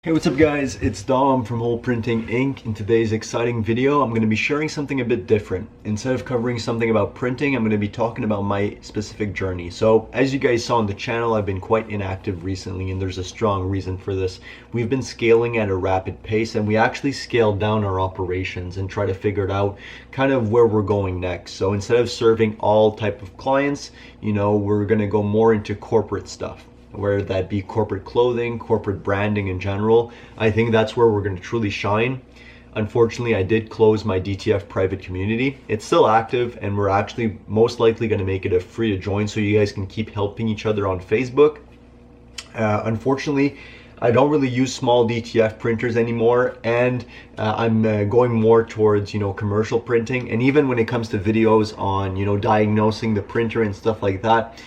Hey, what's up guys? It's Dom from Whole Printing Inc. In today's exciting video, I'm going to be sharing something a bit different. Instead of covering something about printing, I'm going to be talking about my specific journey. So as you guys saw on the channel, I've been quite inactive recently, and there's a strong reason for this. We've been scaling at a rapid pace, and we actually scaled down our operations and try to figure out kind of where we're going next. So instead of serving all type of clients, we're going to go more into corporate stuff, where that be corporate clothing, corporate branding in general. I think that's where we're going to truly shine. Unfortunately, I did close my DTF private community. It's still active, and we're actually most likely going to make it a free to join so you guys can keep helping each other on Facebook. Unfortunately, I don't really use small DTF printers anymore, and I'm going more towards commercial printing. And even when it comes to videos on diagnosing the printer and stuff like that,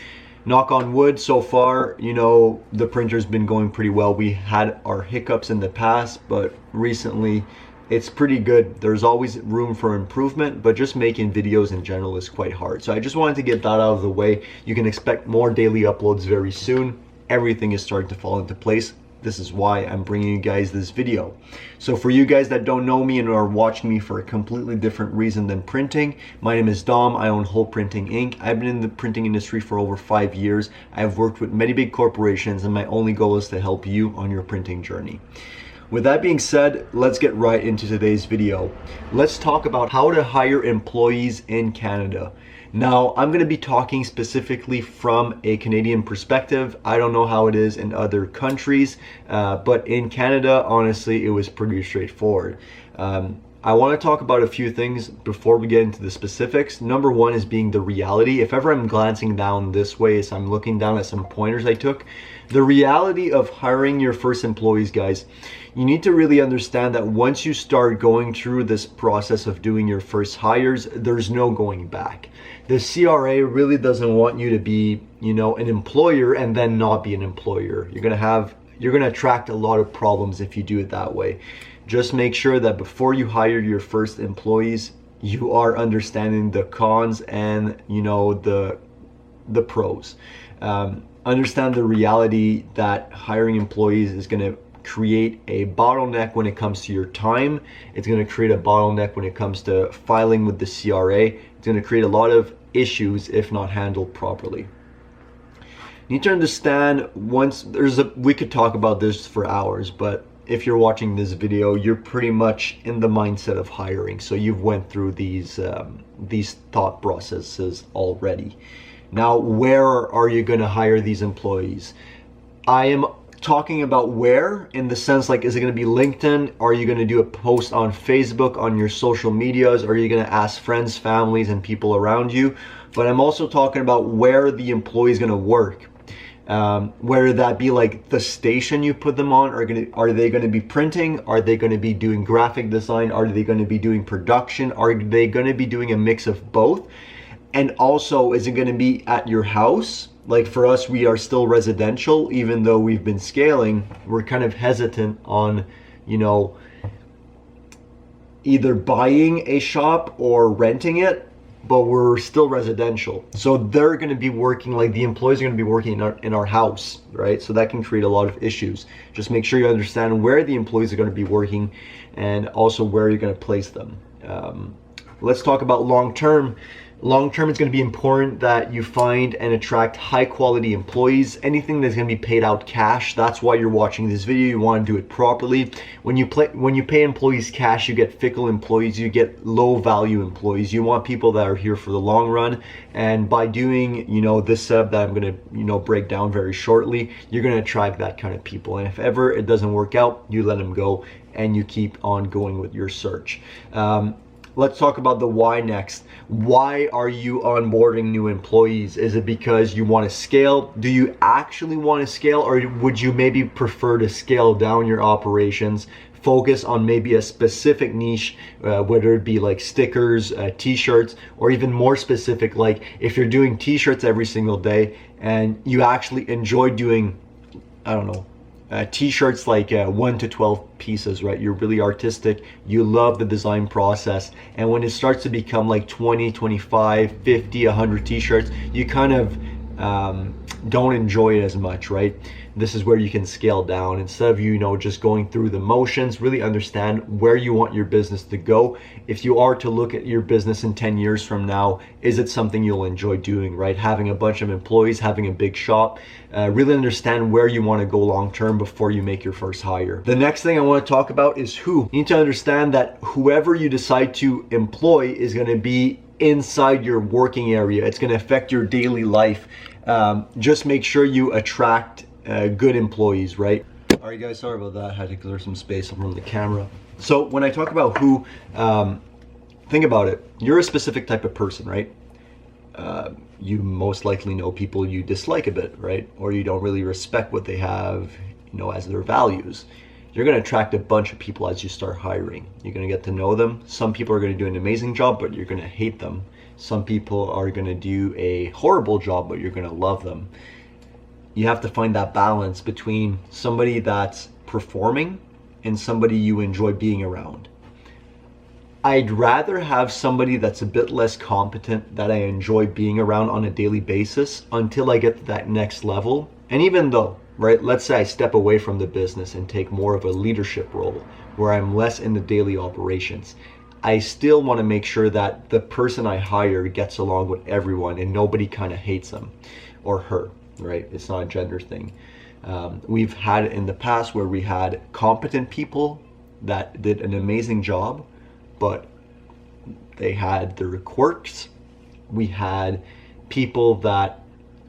knock on wood, so far, the printer's been going pretty well. We had our hiccups in the past, but recently it's pretty good. There's always room for improvement, but just making videos in general is quite hard. So I just wanted to get that out of the way. You can expect more daily uploads very soon. Everything is starting to fall into place. This is why I'm bringing you guys this video. So for you guys that don't know me and are watching me for a completely different reason than printing, my name is Dom. I own Whole Printing Inc. I've been in the printing industry for over 5 years. I've worked with many big corporations, and my only goal is to help you on your printing journey. With that being said, let's get right into today's video. Let's talk about how to hire employees in Canada. Now, I'm going to be talking specifically from a Canadian perspective. I don't know how it is in other countries, but in Canada, honestly, it was pretty straightforward. I want to talk about a few things before we get into the specifics. Number one is being the reality. If ever I'm glancing down this way as I'm looking down at some pointers I took, the reality of hiring your first employees, guys, you need to really understand that once you start going through this process of doing your first hires, there's no going back. The CRA really doesn't want you to be, an employer and then not be an employer. You're going to attract a lot of problems if you do it that way. Just make sure that before you hire your first employees, you are understanding the cons and the pros. Understand the reality that hiring employees is going to create a bottleneck when it comes to your time. It's going to create a bottleneck when it comes to filing with the CRA. It's going to create a lot of issues if not handled properly. You need to understand, we could talk about this for hours, but if you're watching this video, you're pretty much in the mindset of hiring. So you've went through these thought processes already. Now, where are you going to hire these employees? I am talking about where, in the sense like, is it going to be LinkedIn? Are you going to do a post on Facebook, on your social medias? Are you going to ask friends, families, and people around you? But I'm also talking about where the employee is going to work. Whether that be like the station you put them on, are they going to be printing? Are they going to be doing graphic design? Are they going to be doing production? Are they going to be doing a mix of both? And also, is it going to be at your house? Like for us, we are still residential, even though we've been scaling. We're kind of hesitant on, either buying a shop or renting it, but we're still residential. So they're going to be working, like the employees are going to be working in our house, right? So that can create a lot of issues. Just make sure you understand where the employees are going to be working and also where you're going to place them. Let's talk about long-term. Long-term, it's going to be important that you find and attract high-quality employees. Anything that's going to be paid out cash, that's why you're watching this video. You want to do it properly. When you pay employees cash, you get fickle employees, you get low-value employees. You want people that are here for the long run. And by doing, this setup that I'm going to, break down very shortly, you're going to attract that kind of people. And if ever it doesn't work out, you let them go and you keep on going with your search. Let's talk about the why next. Why are you onboarding new employees? Is it because you want to scale? Do you actually want to scale, or would you maybe prefer to scale down your operations, focus on maybe a specific niche, whether it be like stickers, t-shirts, or even more specific, like if you're doing t-shirts every single day and you actually enjoy doing, I don't know, t-shirts like 1 to 12 pieces, right? You're really artistic, you love the design process, and when it starts to become like 20, 25, 50, 100 t-shirts, you kind of don't enjoy it as much, right? This is where you can scale down. Instead of, just going through the motions, really understand where you want your business to go. If you are to look at your business in 10 years from now, is it something you'll enjoy doing, right? Having a bunch of employees, having a big shop, really understand where you want to go long term before you make your first hire. The next thing I want to talk about is who. You need to understand that whoever you decide to employ is going to be inside your working area. It's going to affect your daily life. Just make sure you attract good employees, right? All right, guys, sorry about that. I had to clear some space from the camera. So when I talk about who, think about it. You're a specific type of person, right? You most likely know people you dislike a bit, right? Or you don't really respect what they have, as their values. You're going to attract a bunch of people as you start hiring. You're going to get to know them. Some people are going to do an amazing job, but you're going to hate them. Some people are going to do a horrible job, but you're going to love them. You have to find that balance between somebody that's performing and somebody you enjoy being around. I'd rather have somebody that's a bit less competent that I enjoy being around on a daily basis until I get to that next level. And even though, right, let's say I step away from the business and take more of a leadership role where I'm less in the daily operations, I still want to make sure that the person I hire gets along with everyone and nobody kind of hates him or her, right? It's not a gender thing. We've had it in the past where we had competent people that did an amazing job, but they had their quirks. We had people that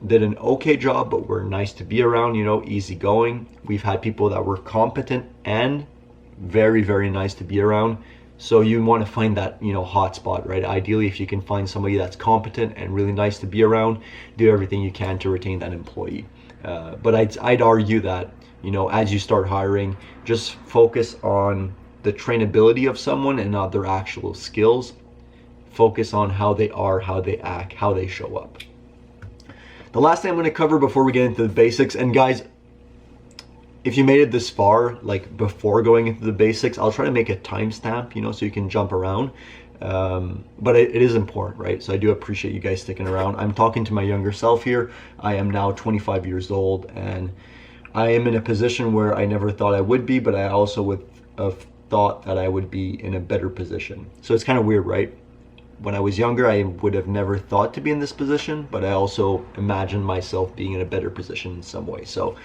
did an okay job, but were nice to be around, easygoing. We've had people that were competent and very, very nice to be around. So you want to find that, hot spot, right? Ideally, if you can find somebody that's competent and really nice to be around, do everything you can to retain that employee. But I'd argue that, as you start hiring, just focus on the trainability of someone and not their actual skills. Focus on how they are, how they act, how they show up. The last thing I'm going to cover before we get into the basics, and guys, if you made it this far, like before going into the basics, I'll try to make a timestamp, so you can jump around. But it is important, right? So I do appreciate you guys sticking around. I'm talking to my younger self here. I am now 25 years old, and I am in a position where I never thought I would be, but I also would have thought that I would be in a better position. So it's kind of weird, right? When I was younger, I would have never thought to be in this position, but I also imagined myself being in a better position in some way. So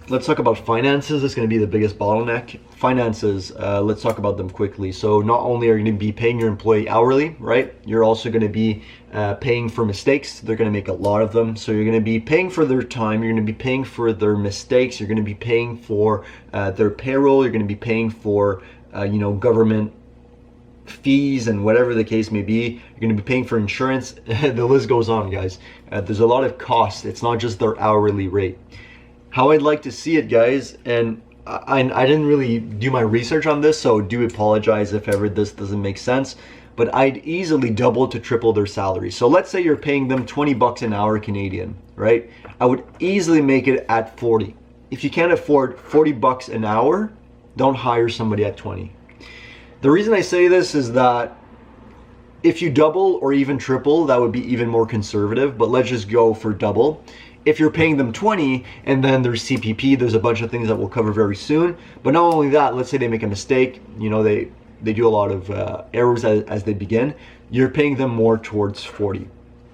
let's talk about finances. It's going to be the biggest bottleneck. Finances, let's talk about them quickly. So not only are you going to be paying your employee hourly, right? You're also going to be paying for mistakes. They're going to make a lot of them. So you're going to be paying for their time. You're going to be paying for their mistakes. You're going to be paying for their payroll. You're going to be paying for, government fees and whatever the case may be. You're going to be paying for insurance. The list goes on, guys. There's a lot of costs. It's not just their hourly rate. How I'd like to see it, guys, and I didn't really do my research on this, so do apologize if ever this doesn't make sense, but I'd easily double to triple their salary. So let's say you're paying them 20 bucks an hour Canadian, right? I would easily make it at 40. If you can't afford 40 bucks an hour, don't hire somebody at 20. The reason I say this is that if you double or even triple, that would be even more conservative, but let's just go for double. If you're paying them 20 and then there's CPP, there's a bunch of things that we'll cover very soon. But not only that, let's say they make a mistake, they do a lot of errors as they begin, you're paying them more towards 40.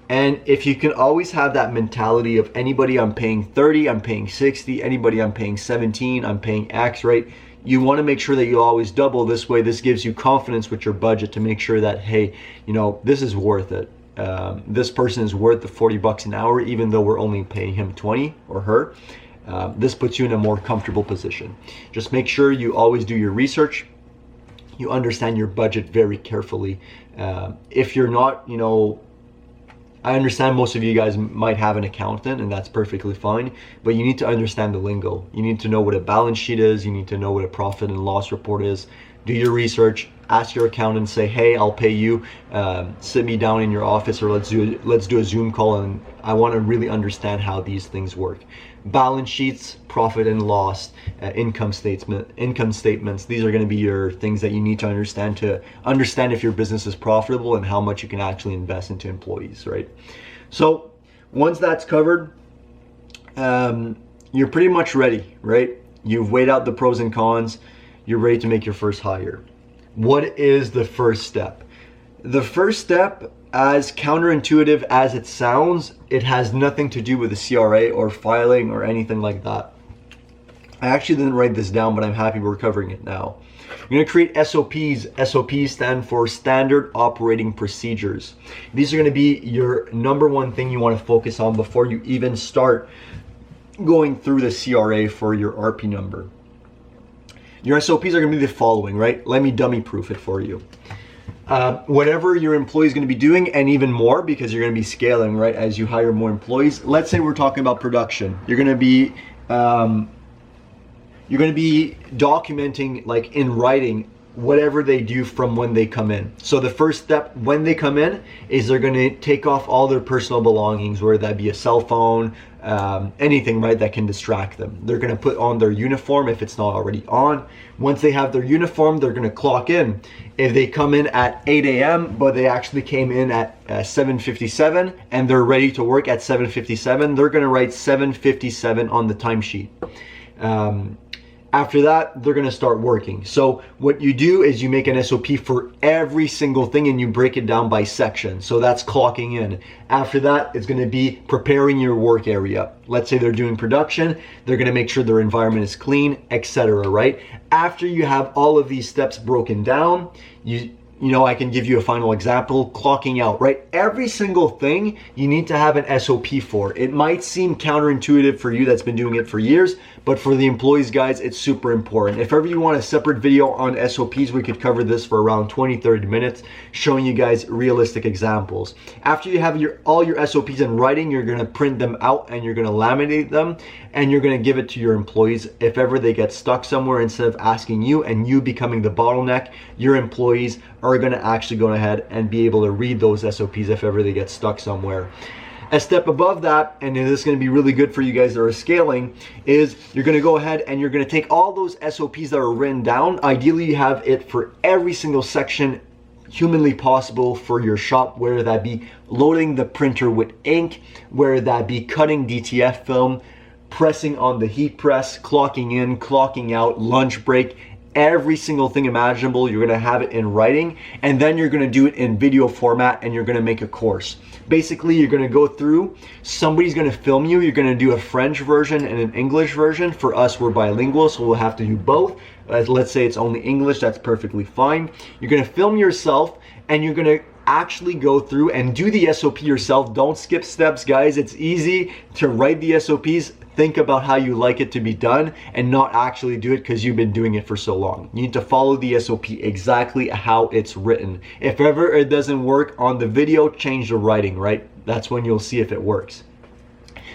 And if you can always have that mentality of anybody I'm paying 30, I'm paying 60, anybody I'm paying 17, I'm paying X, right? You want to make sure that you always double. This way, this gives you confidence with your budget to make sure that, hey, this is worth it. This person is worth the 40 bucks an hour, even though we're only paying him 20 or her. This puts you in a more comfortable position. Just make sure you always do your research. You understand your budget very carefully. If you're not, I understand most of you guys might have an accountant, and that's perfectly fine, but you need to understand the lingo. You need to know what a balance sheet is. You need to know what a profit and loss report is. Do your research, ask your accountant, say, hey, I'll pay you, sit me down in your office, or let's do a Zoom call, and I want to really understand how these things work. Balance sheets, profit and loss, income statements, these are going to be your things that you need to understand if your business is profitable and how much you can actually invest into employees, right? So once that's covered, you're pretty much ready, right? You've weighed out the pros and cons. You're ready to make your first hire. What is the first step? The first step, as counterintuitive as it sounds, it has nothing to do with the CRA or filing or anything like that. I actually didn't write this down, but I'm happy we're covering it now. You're going to create SOPs. SOPs stand for Standard Operating Procedures. These are going to be your number one thing you want to focus on before you even start going through the CRA for your RP number. Your SOPs are going to be the following, right? Let me dummy proof it for you. Whatever your employee is going to be doing, and even more, because you're going to be scaling, right, as you hire more employees. Let's say we're talking about production. You're going to be documenting, like in writing, whatever they do from when they come in. So the first step when they come in is they're going to take off all their personal belongings, whether that be a cell phone, anything, right, that can distract them. They're going to put on their uniform if it's not already on. Once they have their uniform, they're going to clock in. If they come in at 8 a.m. but they actually came in at 7:57 and they're ready to work at 7:57, they're going to write 7:57 on the timesheet. After that, they're going to start working. So what you do is you make an SOP for every single thing and you break it down by section. So that's clocking in. After that, it's going to be preparing your work area. Let's say they're doing production. They're going to make sure their environment is clean, etc. Right? After you have all of these steps broken down, you know, I can give you a final example, clocking out, right? Every single thing you need to have an SOP for. It might seem counterintuitive for you that's been doing it for years, but for the employees, guys, it's super important. If ever you want a separate video on SOPs, we could cover this for around 20-30 minutes, showing you guys realistic examples. After you have all your SOPs in writing, you're gonna print them out and you're gonna laminate them and you're gonna give it to your employees. If ever they get stuck somewhere, instead of asking you and you becoming the bottleneck, your employees are going to actually go ahead and be able to read those SOPs if ever they get stuck somewhere. A step above that, and this is going to be really good for you guys that are scaling, is you're going to go ahead and you're going to take all those SOPs that are written down. Ideally, you have it for every single section humanly possible for your shop, whether that be loading the printer with ink, whether that be cutting DTF film, pressing on the heat press, clocking in, clocking out, lunch break, every single thing imaginable. You're going to have it in writing, and then you're going to do it in video format, and you're going to make a course. Basically, you're going to go through, somebody's going to film you. You're going to do a French version and an English version. For us, we're bilingual, so we'll have to do both. Let's say it's only English, that's perfectly fine. You're going to film yourself, and you're going to actually go through and do the SOP yourself. Don't skip steps, guys. It's easy to write the SOPs. Think about how you like it to be done and not actually do it because you've been doing it for so long. You need to follow the SOP exactly how it's written. If ever it doesn't work on the video, change the writing, right? That's when you'll see if it works.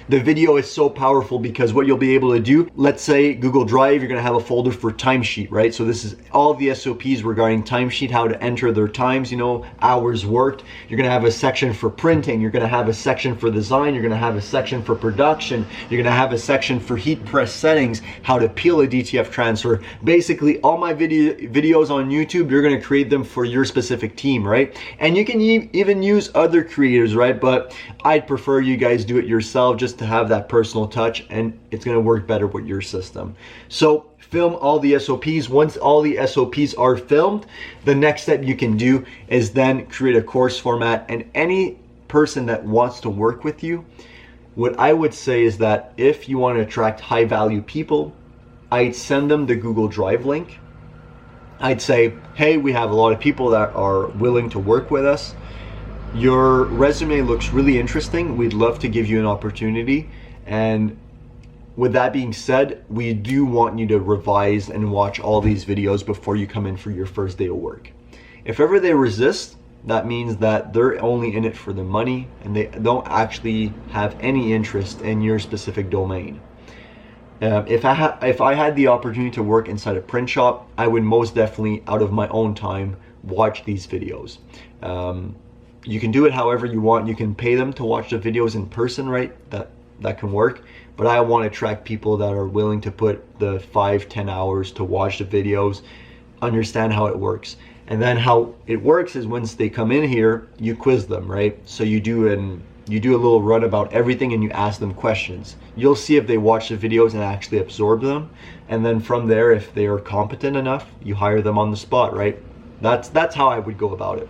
The video is so powerful because what you'll be able to do, let's say Google Drive, you're going to have a folder for timesheet, right? So this is all the SOPs regarding timesheet, how to enter their times, you know, hours worked. You're going to have a section for printing. You're going to have a section for design. You're going to have a section for production. You're going to have a section for heat press settings, how to peel a DTF transfer. Basically, all my videos on YouTube, you're going to create them for your specific team, right? And you can even use other creators, right? But I'd prefer you guys do it yourself just to have that personal touch, and it's going to work better with your system. So film all the SOPs. Once all the SOPs are filmed, the next step you can do is then create a course format. And any person that wants to work with you, what I would say is that if you want to attract high value people, I'd send them the Google Drive link. I'd say, hey, we have a lot of people that are willing to work with us. Your resume looks really interesting. We'd love to give you an opportunity. And with that being said, we do want you to revise and watch all these videos before you come in for your first day of work. If ever they resist, that means that they're only in it for the money and they don't actually have any interest in your specific domain. If I had the opportunity to work inside a print shop, I would most definitely, out of my own time, watch these videos. You can do it however you want. You can pay them to watch the videos in person, right? That can work. But I want to attract people that are willing to put the 5-10 hours to watch the videos, understand how it works. And then how it works is once they come in here, you quiz them, right? So you do You do a little run about everything and you ask them questions. You'll see if they watch the videos and actually absorb them. And then from there, if they are competent enough, you hire them on the spot, right? That's how I would go about it.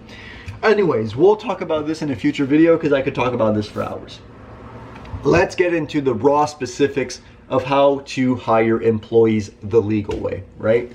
Anyways, we'll talk about this in a future video because I could talk about this for hours. Let's get into the raw specifics of how to hire employees the legal way, right?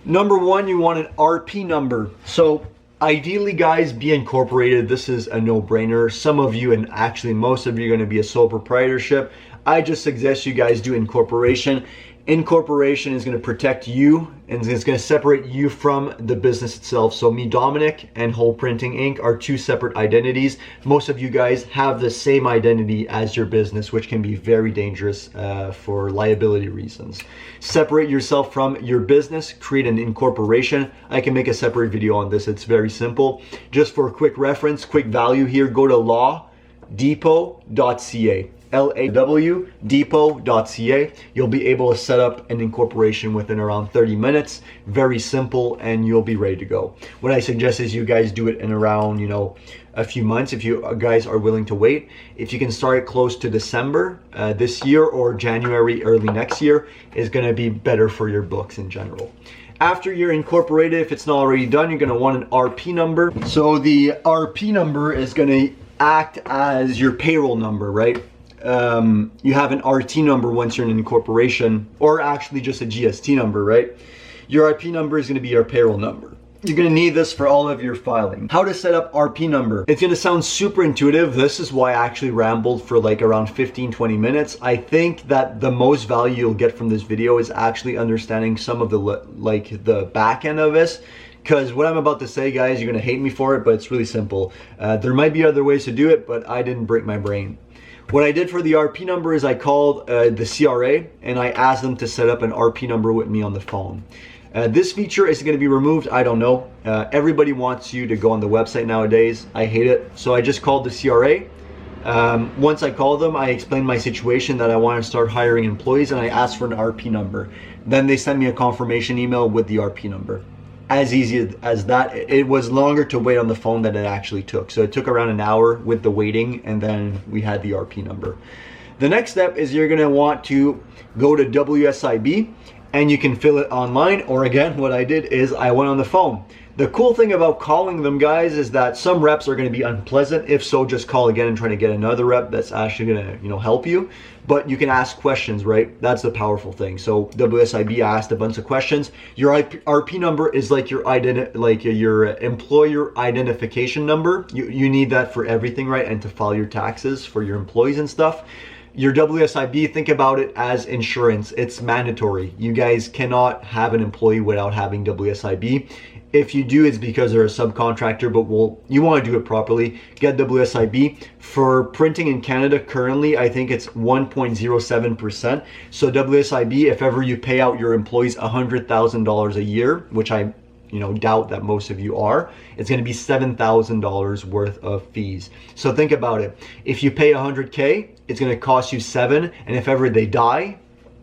Number one, you want an RP number. So ideally, guys, be incorporated. This is a no-brainer. Some of you, and actually most of you, are going to be a sole proprietorship. I just suggest you guys do incorporation. Incorporation is going to protect you and it's going to separate you from the business itself. So me, Dominic, and Whole Printing Inc. are two separate identities. Most of you guys have the same identity as your business, which can be very dangerous for liability reasons. Separate yourself from your business, create an incorporation. I can make a separate video on this. It's very simple. Just for a quick reference, quick value here, go to lawdepot.ca. lawdepot.ca. You'll be able to set up an incorporation within around 30 minutes. Very simple, and you'll be ready to go. What I suggest is you guys do it in around, a few months if you guys are willing to wait. If you can start it close to December this year or January early next year, is going to be better for your books in general. After you're incorporated, if it's not already done, you're going to want an RP number. So the RP number is going to act as your payroll number, right? You have an RT number once you're in an incorporation, or actually just a GST number, right? Your RP number is going to be your payroll number. You're going to need this for all of your filing. How to set up RP number. It's going to sound super intuitive. This is why I actually rambled for like around 15-20 minutes. I think that the most value you'll get from this video is actually understanding some of the back end of this. Because what I'm about to say, guys, you're going to hate me for it, but it's really simple. There might be other ways to do it, but I didn't break my brain. What I did for the RP number is I called the CRA and I asked them to set up an RP number with me on the phone. This feature is going to be removed. I don't know. Everybody wants you to go on the website nowadays. I hate it. So I just called the CRA. Once I called them, I explained my situation that I want to start hiring employees and I asked for an RP number. Then they sent me a confirmation email with the RP number. As easy as that. It was longer to wait on the phone than it actually took. So it took around an hour with the waiting, and then we had the RP number. The next step is you're gonna want to go to WSIB and you can fill it online, or again, what I did is I went on the phone. The cool thing about calling them, guys, is that some reps are gonna be unpleasant. If so, just call again and try to get another rep that's actually gonna help you. But you can ask questions, right? That's the powerful thing. So WSIB asked a bunch of questions. Your RP number is like your employer identification number. You need that for everything, right? And to file your taxes for your employees and stuff. Your WSIB, think about it as insurance. It's mandatory. You guys cannot have an employee without having WSIB. If you do, it's because they're a subcontractor, but you want to do it properly. Get WSIB. For printing in Canada, currently, I think it's 1.07%. So WSIB, if ever you pay out your employees $100,000 a year, which I doubt that most of you are, it's going to be $7,000 worth of fees. So think about it. If you pay 100K, it's going to cost you 7, and if ever they die,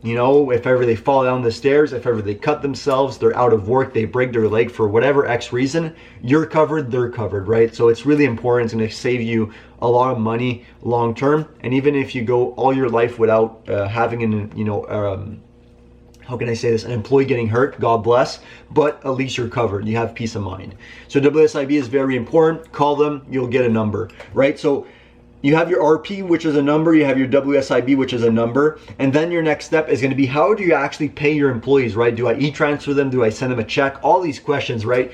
if ever they fall down the stairs, if ever they cut themselves, they're out of work, they break their leg for whatever X reason, you're covered, they're covered, right? So it's really important. It's going to save you a lot of money long term. And even if you go all your life without having how can I say this, an employee getting hurt, God bless, but at least you're covered. You have peace of mind. So WSIB is very important. Call them, you'll get a number, right? So you have your RP, which is a number, you have your WSIB, which is a number, and then your next step is going to be, how do you actually pay your employees, right? Do I e-transfer them? Do I send them a check? All these questions, right?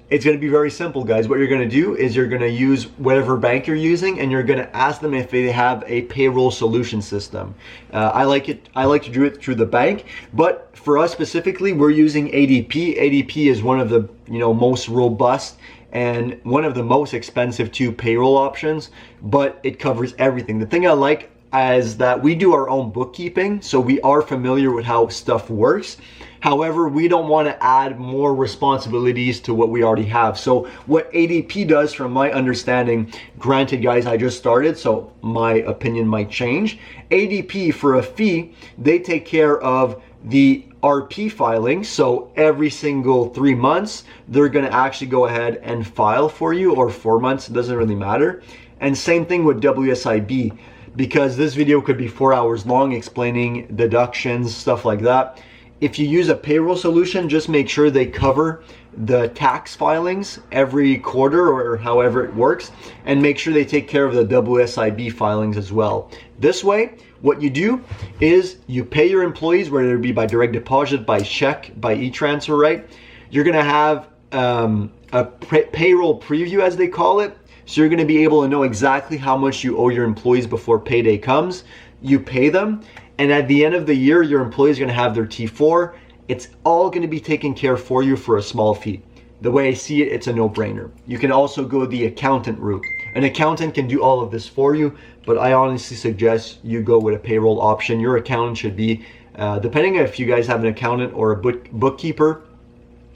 It's going to be very simple, guys. What you're going to do is you're going to use whatever bank you're using, and you're going to ask them if they have a payroll solution system. I like to do it through the bank, but for us specifically, we're using ADP. ADP is one of the most robust and one of the most expensive payroll options, but it covers everything. The thing I like is that we do our own bookkeeping, so we are familiar with how stuff works. However, we don't want to add more responsibilities to what we already have. So what ADP does, from my understanding, granted, guys, I just started, so my opinion might change. ADP, for a fee, they take care of the RP filing. So every single 3 months, they're going to actually go ahead and file for you, or 4 months, it doesn't really matter. And same thing with WSIB, because this video could be 4 hours long explaining deductions, stuff like that. If you use a payroll solution, just make sure they cover the tax filings every quarter or however it works, and make sure they take care of the WSIB filings as well. This way, what you do is you pay your employees, whether it be by direct deposit, by check, by e-transfer, right? You're gonna have a payroll preview, as they call it. So you're gonna be able to know exactly how much you owe your employees before payday comes. You pay them, and at the end of the year, your employees are gonna have their T4. It's all gonna be taken care of for you for a small fee. The way I see it, it's a no-brainer. You can also go the accountant route. An accountant can do all of this for you, but I honestly suggest you go with a payroll option. Your accountant should be, depending on if you guys have an accountant or a bookkeeper,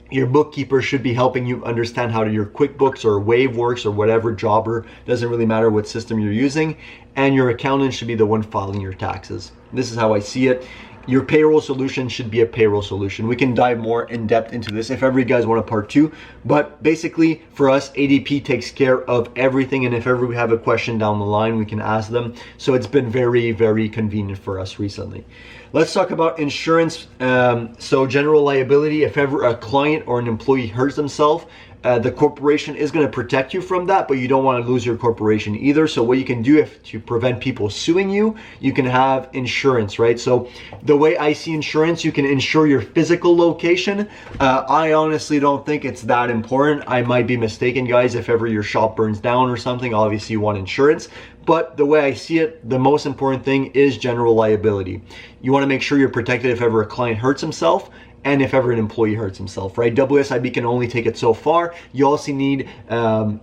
your bookkeeper should be helping you understand how your QuickBooks or Wave works or whatever, Jobber, doesn't really matter what system you're using. And your accountant should be the one filing your taxes. This is how I see it. Your payroll solution should be a payroll solution. We can dive more in depth into this if ever you guys want a part 2. But basically, for us, ADP takes care of everything. And if ever we have a question down the line, we can ask them. So it's been very, very convenient for us recently. Let's talk about insurance. So general liability, if ever a client or an employee hurts themselves, the corporation is going to protect you from that, but you don't want to lose your corporation either. So what you can do to prevent people suing you, you can have insurance, right? So the way I see insurance, you can insure your physical location. I honestly don't think it's that important. I might be mistaken, guys. If ever your shop burns down or something, obviously you want insurance. But the way I see it, the most important thing is general liability. You want to make sure you're protected if ever a client hurts himself, and if ever an employee hurts himself, right? WSIB can only take it so far. You also need, a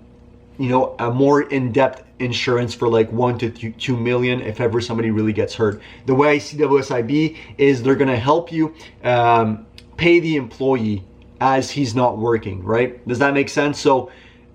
more in-depth insurance for like 1 to 2 million if ever somebody really gets hurt. The way I see WSIB is they're gonna help you pay the employee as he's not working, right? Does that make sense? So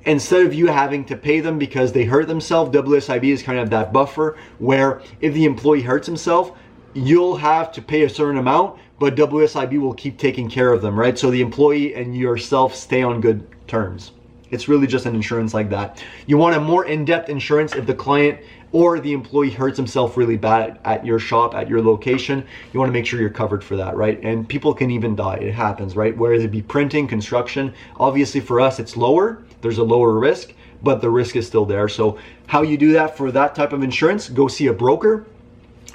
instead of you having to pay them because they hurt themselves, WSIB is kind of that buffer where if the employee hurts himself, you'll have to pay a certain amount, but WSIB will keep taking care of them, right? So the employee and yourself stay on good terms. It's really just an insurance like that. You want a more in-depth insurance if the client or the employee hurts himself really bad at your shop, at your location. You want to make sure you're covered for that, right? And people can even die. It happens, right? Whether it be printing, construction. Obviously for us, it's lower. There's a lower risk, but the risk is still there. So how you do that for that type of insurance, go see a broker.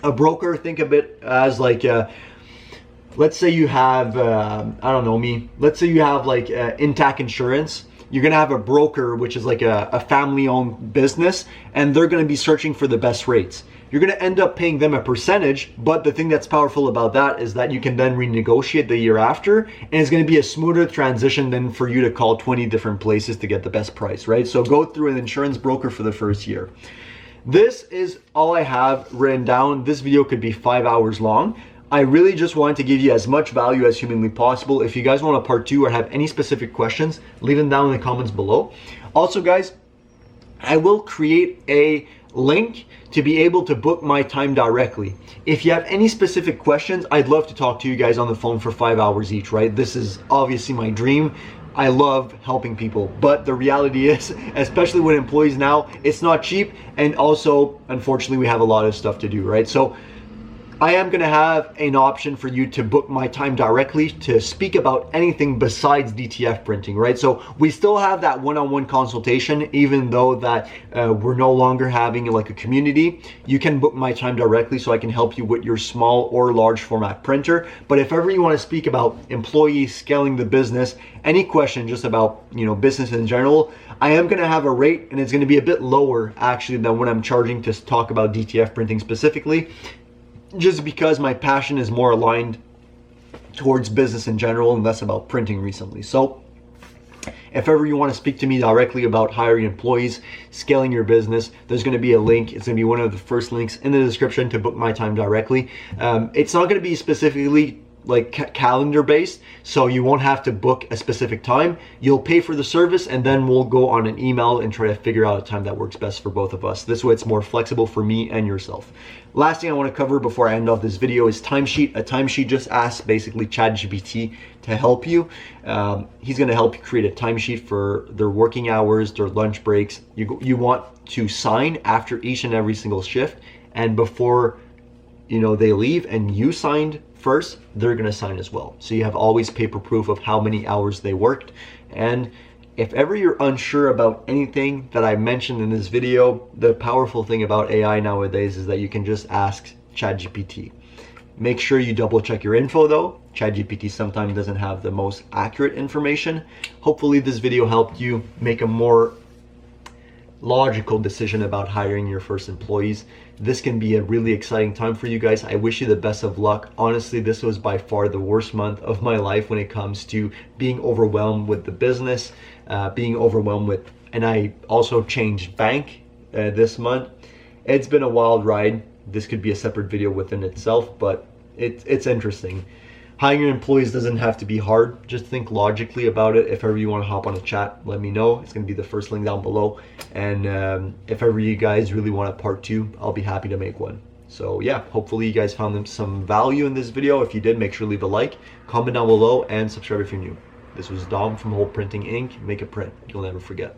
A broker, think of it as like let's say you have, let's say you have like Intact Insurance. You're gonna have a broker, which is like a family-owned business, and they're gonna be searching for the best rates. You're gonna end up paying them a percentage, but the thing that's powerful about that is that you can then renegotiate the year after, and it's gonna be a smoother transition than for you to call 20 different places to get the best price, right? So go through an insurance broker for the first year. This is all I have written down. This video could be 5 hours long. I really just wanted to give you as much value as humanly possible. If you guys want a part 2 or have any specific questions, leave them down in the comments below. Also, guys, I will create a link to be able to book my time directly. If you have any specific questions, I'd love to talk to you guys on the phone for 5 hours each, right? This is obviously my dream. I love helping people, but the reality is, especially with employees now, it's not cheap, and also, unfortunately, we have a lot of stuff to do, right? So I am gonna have an option for you to book my time directly to speak about anything besides DTF printing, right? So we still have that one-on-one consultation, even though that we're no longer having like a community. You can book my time directly so I can help you with your small or large format printer. But if ever you wanna speak about employees, scaling the business, any question just about, business in general, I am gonna have a rate, and it's gonna be a bit lower actually than what I'm charging to talk about DTF printing specifically, just because my passion is more aligned towards business in general and less about printing recently. So if ever you want to speak to me directly about hiring employees, scaling your business, there's going to be a link. It's going to be one of the first links in the description to book my time directly. It's not going to be specifically like calendar based, so you won't have to book a specific time. You'll pay for the service, and then we'll go on an email and try to figure out a time that works best for both of us. This way it's more flexible for me and yourself. Last thing I want to cover before I end off this video is timesheet. A timesheet just asks basically ChatGPT to help you. He's going to help you create a timesheet for their working hours, their lunch breaks. You want to sign after each and every single shift, and before they leave and you signed first, they're gonna sign as well. So you have always paper proof of how many hours they worked. And if ever you're unsure about anything that I mentioned in this video, the powerful thing about AI nowadays is that you can just ask ChatGPT. Make sure you double check your info though. ChatGPT sometimes doesn't have the most accurate information. Hopefully this video helped you make a more logical decision about hiring your first employees. This can be a really exciting time for you guys. I wish you the best of luck. Honestly, this was by far the worst month of my life when it comes to being overwhelmed with the business, being overwhelmed with, and I also changed bank this month. It's been a wild ride. This could be a separate video within itself, but it's interesting. Hiring employees doesn't have to be hard. Just think logically about it. If ever you want to hop on a chat, let me know. It's going to be the first link down below. And if ever you guys really want a part 2, I'll be happy to make one. So yeah, hopefully you guys found some value in this video. If you did, make sure to leave a like, comment down below, and subscribe if you're new. This was Dom from Whole Printing Inc. Make a print. You'll never forget.